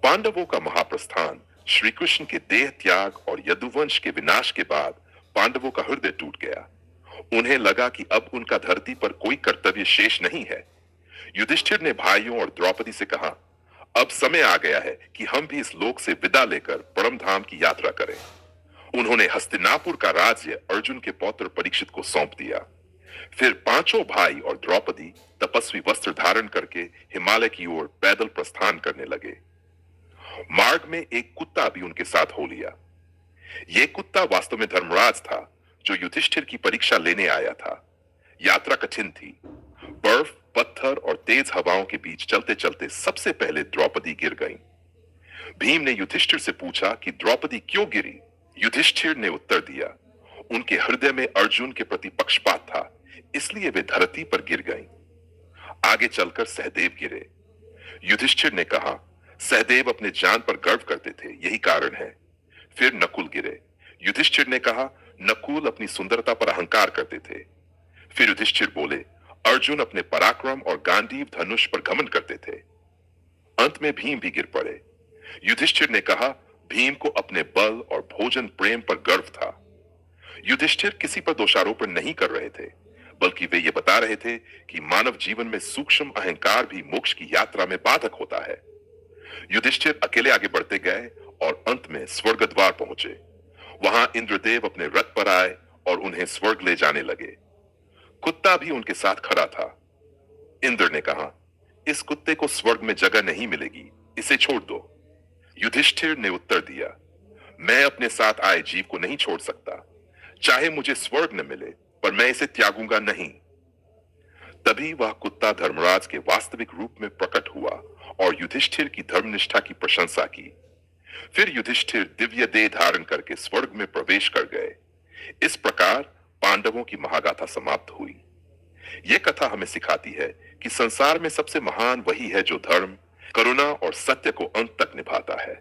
पांडवों का महाप्रस्थान, श्री कृष्ण के देह त्याग और यदुवंश के विनाश के बाद पांडवों का हृदय टूट गया। उन्हें लगा कि अब उनका धरती पर कोई कर्तव्य शेष नहीं है। युधिष्ठिर ने भाइयों और द्रौपदी से कहा, अब समय आ गया है कि हम भी इस लोक से विदा लेकर परम धाम की यात्रा करें। उन्होंने हस्तिनापुर का राज्य अर्जुन के पौत्र परीक्षित को सौंप दिया। फिर पांचों भाई और द्रौपदी तपस्वी वस्त्र धारण करके हिमालय की ओर पैदल प्रस्थान करने लगे। मार्ग में एक कुत्ता भी उनके साथ हो लिया। यह कुत्ता वास्तव में धर्मराज था, जो युधिष्ठिर की परीक्षा लेने आया था। यात्रा कठिन थी। बर्फ, पत्थर और तेज हवाओं के बीच चलते चलते सबसे पहले द्रौपदी गिर गईं। भीम ने युधिष्ठिर से पूछा कि द्रौपदी क्यों गिरी। युधिष्ठिर ने उत्तर दिया, उनके हृदय में अर्जुन के प्रति पक्षपात था, इसलिए वे धरती पर गिर गईं। आगे चलकर सहदेव गिरे। युधिष्ठिर ने कहा, सहदेव अपने जान पर गर्व करते थे, यही कारण है। फिर नकुल गिरे। युधिष्ठिर ने कहा, नकुल अपनी सुंदरता पर अहंकार करते थे। फिर युधिष्ठिर बोले, अर्जुन अपने पराक्रम और गांडीव धनुष पर घमंड करते थे। अंत में भीम भी गिर पड़े। युधिष्ठिर ने कहा, भीम को अपने बल और भोजन प्रेम पर गर्व था। युधिष्ठिर किसी पर दोषारोपण नहीं कर रहे थे, बल्कि वे ये बता रहे थे कि मानव जीवन में सूक्ष्म अहंकार भी मोक्ष की यात्रा में बाधक होता है। युधिष्ठिर अकेले आगे बढ़ते गए और अंत में स्वर्ग द्वार पहुंचे। वहां इंद्रदेव अपने रथ पर आए और उन्हें स्वर्ग ले जाने लगे। कुत्ता भी उनके साथ खड़ा था। इंद्र ने कहा, इस कुत्ते को स्वर्ग में जगह नहीं मिलेगी, इसे छोड़ दो। युधिष्ठिर ने उत्तर दिया, मैं अपने साथ आए जीव को नहीं छोड़ सकता। चाहे मुझे स्वर्ग न मिले, पर मैं इसे त्यागूंगा नहीं। तभी वह कुत्ता धर्मराज के वास्तविक रूप में प्रकट हुआ और युधिष्ठिर की धर्मनिष्ठा की प्रशंसा की। फिर युधिष्ठिर दिव्य देह धारण करके स्वर्ग में प्रवेश कर गए। इस प्रकार पांडवों की महागाथा समाप्त हुई। यह कथा हमें सिखाती है कि संसार में सबसे महान वही है जो धर्म, करुणा और सत्य को अंत तक निभाता है।